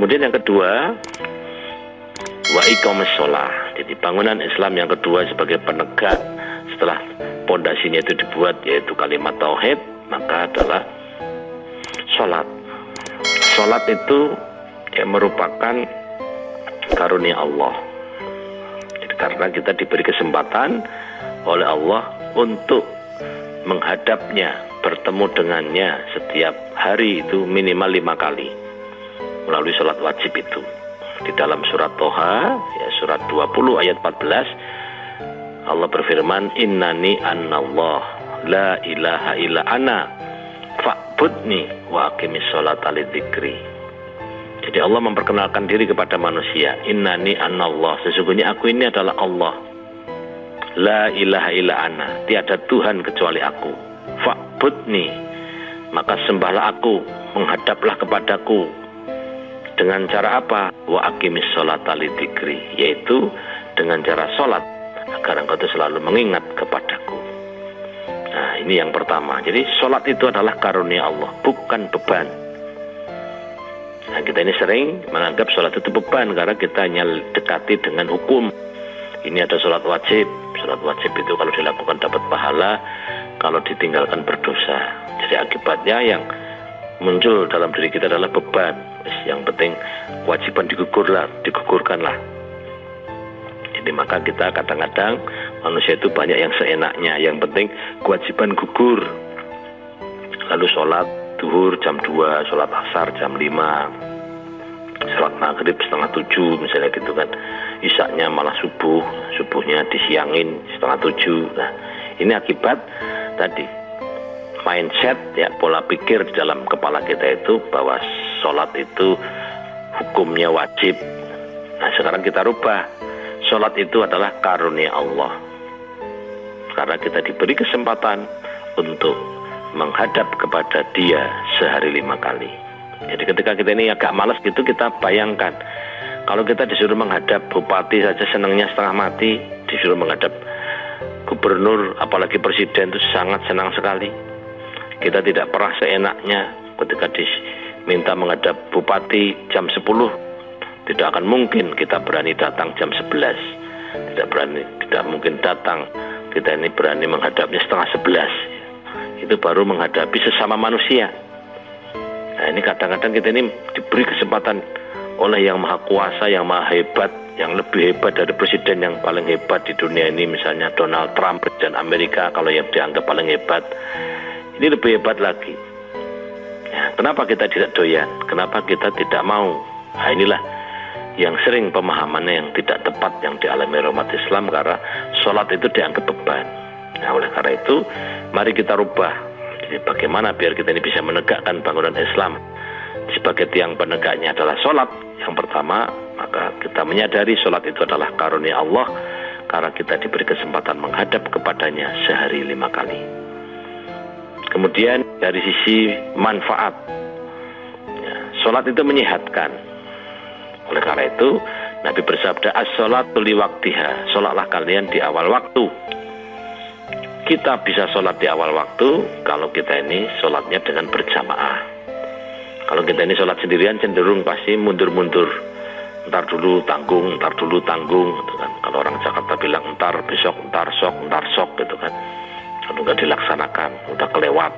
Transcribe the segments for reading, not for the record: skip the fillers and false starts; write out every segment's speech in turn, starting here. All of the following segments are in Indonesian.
Kemudian yang kedua, wa iqamis shalah. Jadi bangunan Islam yang kedua sebagai penegak setelah pondasinya itu dibuat yaitu kalimat tauhid, maka adalah sholat. Sholat itu merupakan karunia Allah. Jadi karena kita diberi kesempatan oleh Allah untuk menghadapnya, bertemu dengannya setiap hari itu minimal 5 kali melalui sholat wajib itu. Di dalam surat Toha, ya, surat 20 ayat 14, Allah berfirman, innani annallah la ilaha illa ana fa'budni wa aqimis sholata lidzikri. Jadi Allah memperkenalkan diri kepada manusia, innani annallah, sesungguhnya aku ini adalah Allah, la ilaha illa ana, tiada Tuhan kecuali aku, fa'budni, maka sembahlah aku, menghadaplah kepadaku. Dengan cara apa? Wa aqimis sholata lidzikri, yaitu dengan cara sholat agar engkau itu selalu mengingat kepadaku. Nah, ini yang pertama. Jadi sholat itu adalah karunia Allah, bukan beban. Nah, kita ini sering menganggap sholat itu beban karena kita hanya dekati dengan hukum. Ini ada sholat wajib. Sholat wajib itu kalau dilakukan dapat pahala, kalau ditinggalkan berdosa. Jadi akibatnya yang muncul dalam diri kita adalah beban. Yang penting kewajiban digugurkanlah. Jadi maka kita kadang-kadang manusia itu banyak yang seenaknya, yang penting kewajiban gugur. Lalu sholat duhur jam 2, sholat asar jam 5, sholat maghrib setengah 7 misalnya gitu kan. Isyaknya malah subuhnya disiangin setengah 7. Nah, ini akibat tadi mindset, ya, pola pikir di dalam kepala kita itu bahwa sholat itu hukumnya wajib. Nah, sekarang kita rubah, sholat itu adalah karunia Allah karena kita diberi kesempatan untuk menghadap kepada Dia sehari 5 kali. Jadi ketika kita ini agak malas gitu, kita bayangkan kalau kita disuruh menghadap bupati saja senangnya setengah mati, disuruh menghadap gubernur apalagi presiden itu sangat senang sekali. Kita tidak pernah seenaknya ketika diminta menghadap bupati jam 10, tidak akan mungkin kita berani datang jam 11. Tidak mungkin datang, kita ini berani menghadapnya setengah 11. Itu baru menghadapi sesama manusia. Nah, ini kadang-kadang kita ini diberi kesempatan oleh yang maha kuasa, yang maha hebat, yang lebih hebat dari presiden yang paling hebat di dunia ini, misalnya Donald Trump, presiden Amerika, kalau yang dianggap paling hebat. Ini lebih hebat lagi. Ya, kenapa kita tidak doyan? Kenapa kita tidak mau? Nah, inilah yang sering pemahamannya yang tidak tepat yang dialami umat Islam karena sholat itu dianggap beban. Nah, oleh karena itu, mari kita rubah. Jadi bagaimana biar kita ini bisa menegakkan bangunan Islam? Sebagai tiang penegaknya adalah sholat. Yang pertama, maka kita menyadari sholat itu adalah karunia Allah karena kita diberi kesempatan menghadap kepadanya sehari 5 kali. Kemudian dari sisi manfaat, ya, sholat itu menyehatkan. Oleh karena itu Nabi bersabda, as-sholatu liwaktiha, sholatlah kalian di awal waktu. Kita bisa sholat di awal waktu kalau kita ini sholatnya dengan berjamaah. Kalau kita ini sholat sendirian cenderung pasti mundur-mundur, ntar dulu tanggung gitu kan. Kalau orang Jakarta bilang ntar besok, ntar sok gitu kan. Lalu nggak dilaksanakan, udah kelewat.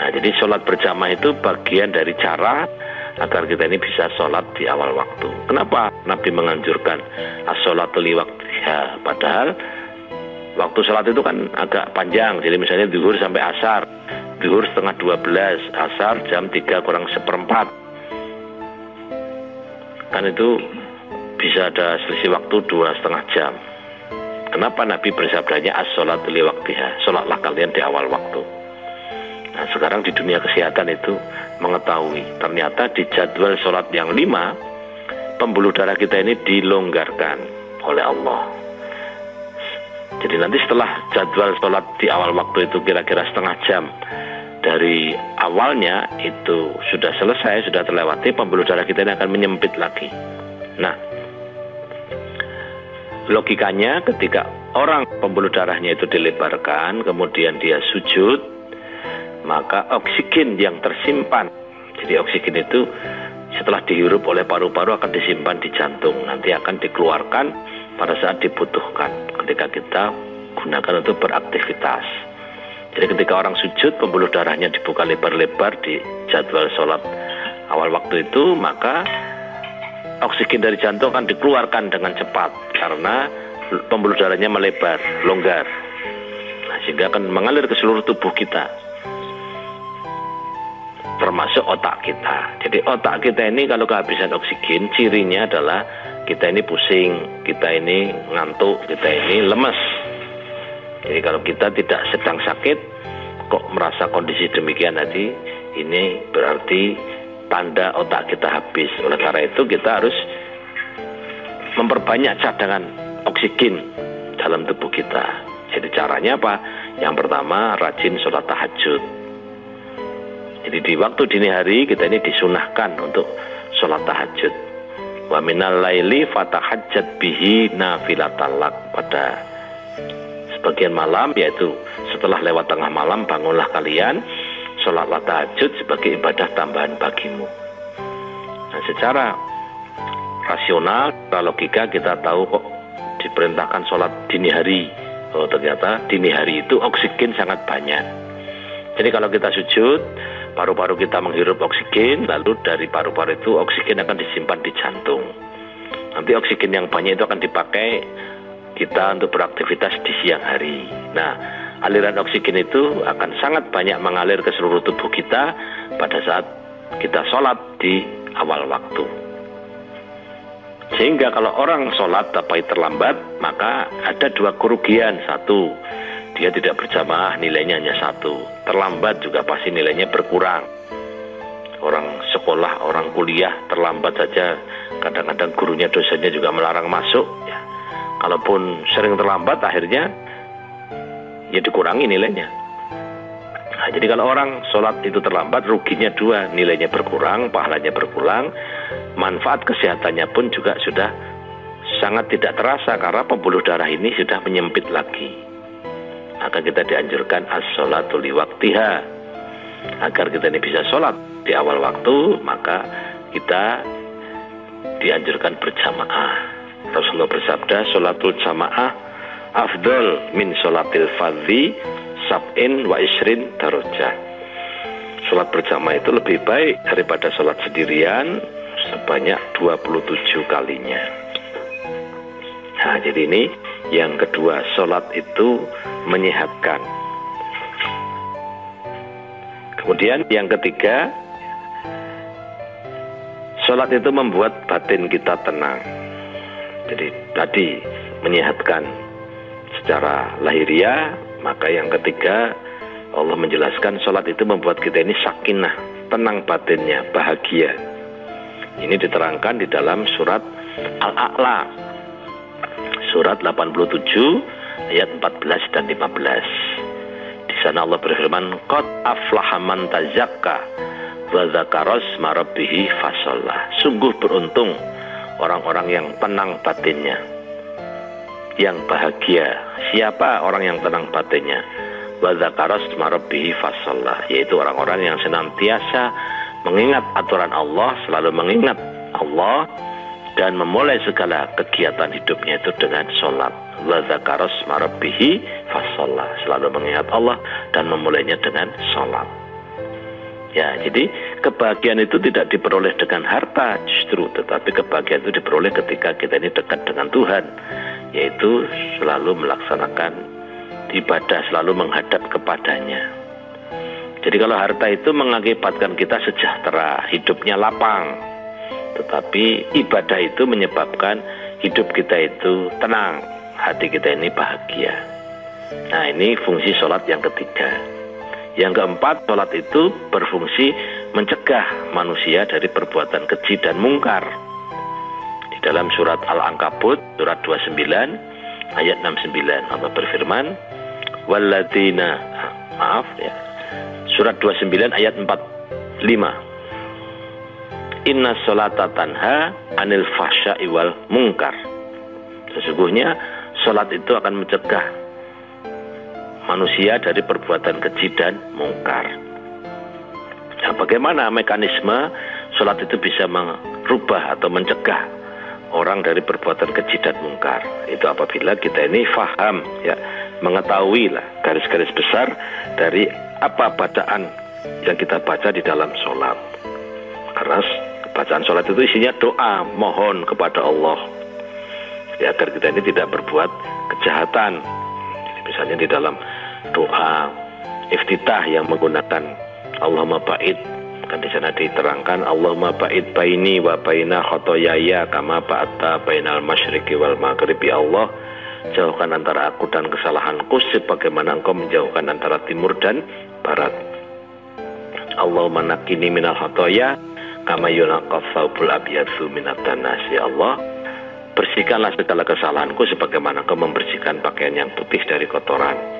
Nah, jadi sholat berjamaah itu bagian dari cara agar kita ini bisa sholat di awal waktu. Kenapa Nabi menganjurkan as-sholatu liwaktiha? Padahal waktu sholat itu kan agak panjang. Jadi misalnya zuhur sampai asar, zuhur setengah 12, asar jam 3 kurang seperempat. Kan itu bisa ada selisih waktu 2,5 jam. Kenapa Nabi bersabdanya as-sholatu liwaktiha, sholatlah kalian di awal waktu. Nah, sekarang di dunia kesehatan itu mengetahui ternyata di jadwal sholat yang 5, pembuluh darah kita ini dilonggarkan oleh Allah. Jadi nanti setelah jadwal sholat di awal waktu itu kira-kira setengah jam dari awalnya itu sudah selesai, sudah terlewati, pembuluh darah kita ini akan menyempit lagi. Nah, logikanya ketika orang pembuluh darahnya itu dilebarkan, kemudian dia sujud, maka oksigen yang tersimpan, jadi oksigen itu setelah dihirup oleh paru-paru akan disimpan di jantung, nanti akan dikeluarkan pada saat dibutuhkan ketika kita gunakan untuk beraktivitas. Jadi ketika orang sujud, pembuluh darahnya dibuka lebar-lebar di jadwal sholat awal waktu itu, maka oksigen dari jantung akan dikeluarkan dengan cepat karena pembuluh darahnya melebar, longgar. Nah, sehingga akan mengalir ke seluruh tubuh kita, termasuk otak kita. Jadi otak kita ini kalau kehabisan oksigen, cirinya adalah kita ini pusing, kita ini ngantuk, kita ini lemes. Jadi kalau kita tidak sedang sakit, kok merasa kondisi demikian tadi, ini berarti tanda otak kita habis. Oleh karena itu kita harus memperbanyak cadangan oksigen dalam tubuh kita. Jadi caranya apa? Yang pertama, rajin sholat tahajud. Jadi di waktu dini hari kita ini disunahkan untuk sholat tahajud. Wa minal laili fatahajjat bihi nafilatan lak. Pada sebagian malam, yaitu setelah lewat tengah malam, bangunlah kalian, sholatlah tahajud sebagai ibadah tambahan bagimu. Nah, secara rasional, secara logika kita tahu kok diperintahkan sholat dini hari. Oh, ternyata dini hari itu oksigen sangat banyak. Jadi kalau kita sujud, paru-paru kita menghirup oksigen, lalu dari paru-paru itu oksigen akan disimpan di jantung. Nanti oksigen yang banyak itu akan dipakai kita untuk beraktivitas di siang hari. Nah, aliran oksigen itu akan sangat banyak mengalir ke seluruh tubuh kita pada saat kita sholat di awal waktu. Sehingga kalau orang sholat tapi terlambat, maka ada dua kerugian. Satu, dia tidak berjamaah, nilainya hanya 1. Terlambat juga pasti nilainya berkurang. Orang sekolah, orang kuliah terlambat saja, kadang-kadang gurunya, dosennya juga melarang masuk. Ya. Kalaupun sering terlambat, akhirnya ya dikurangi nilainya. Nah, jadi kalau orang sholat itu terlambat, ruginya 2, nilainya berkurang, pahalanya berkurang, manfaat kesehatannya pun juga sudah sangat tidak terasa karena pembuluh darah ini sudah menyempit lagi. Maka kita dianjurkan as-sholatu liwaktiha. Agar kita ini bisa sholat di awal waktu, maka kita dianjurkan berjamaah. Rasulullah bersabda, sholatul jamaah afdol min sholatil fadhi sab'in wa isrin darajah. Sholat berjamaah itu lebih baik daripada sholat sendirian sebanyak 27 kalinya. Nah, jadi ini yang kedua, sholat itu menyehatkan. Kemudian yang ketiga, sholat itu membuat batin kita tenang. Jadi tadi menyehatkan secara lahiriah, maka yang ketiga Allah menjelaskan sholat itu membuat kita ini sakinah, tenang batinnya, bahagia. Ini diterangkan di dalam surat Al-A'la, surat 87 ayat 14 dan 15. Di sana Allah berfirman, qad aflaha man tazakka wa dzakara isma rabbih fasalla. Sungguh beruntung orang-orang yang tenang batinnya, yang bahagia. Siapa orang yang tenang batinnya? Wa dzakara isma rabbih fasalla, yaitu orang-orang yang senantiasa mengingat aturan Allah, selalu mengingat Allah, dan memulai segala kegiatan hidupnya itu dengan sholat. Wa dzakara isma rabbih fasalla, selalu mengingat Allah dan memulainya dengan sholat. Ya, jadi kebahagiaan itu tidak diperoleh dengan harta justru, tetapi kebahagiaan itu diperoleh ketika kita ini dekat dengan Tuhan, yaitu selalu melaksanakan ibadah, selalu menghadap kepadanya. Jadi kalau harta itu mengakibatkan kita sejahtera, hidupnya lapang, tetapi ibadah itu menyebabkan hidup kita itu tenang, hati kita ini bahagia. Nah, ini fungsi sholat yang ketiga. Yang keempat, sholat itu berfungsi mencegah manusia dari perbuatan keji dan mungkar. Di dalam surat Al-Ankabut, surat 29, ayat 69, Allah berfirman, walladzina, surat 29 ayat 45. Inna sholata tanha anil fahsya'i wal munkar. Sesungguhnya sholat itu akan mencegah manusia dari perbuatan keji dan mungkar. Nah, bagaimana mekanisme sholat itu bisa merubah atau mencegah orang dari perbuatan keji dan mungkar. Itu apabila kita ini faham, ya, mengetahui lah garis-garis besar dari apa bacaan yang kita baca di dalam sholat. Karena bacaan sholat itu isinya doa, mohon kepada Allah, ya, agar kita ini tidak berbuat kejahatan. Misalnya di dalam doa iftitah yang menggunakan Allahumma ba'id, kan di sana diterangkan Allahumma ba'id baini wa baina khotoyaya kama ba'atta bainal masyriqi wal maghribi. Allah, jauhkan antara aku dan kesalahanku sebagaimana engkau menjauhkan antara timur dan barat. Allahumma naqqini minal khotoya kama yunaqqa thawbul abyadzu minat danas. Ya Allah, bersihkanlah segala kesalahanku sebagaimana engkau membersihkan pakaian yang putih dari kotoran.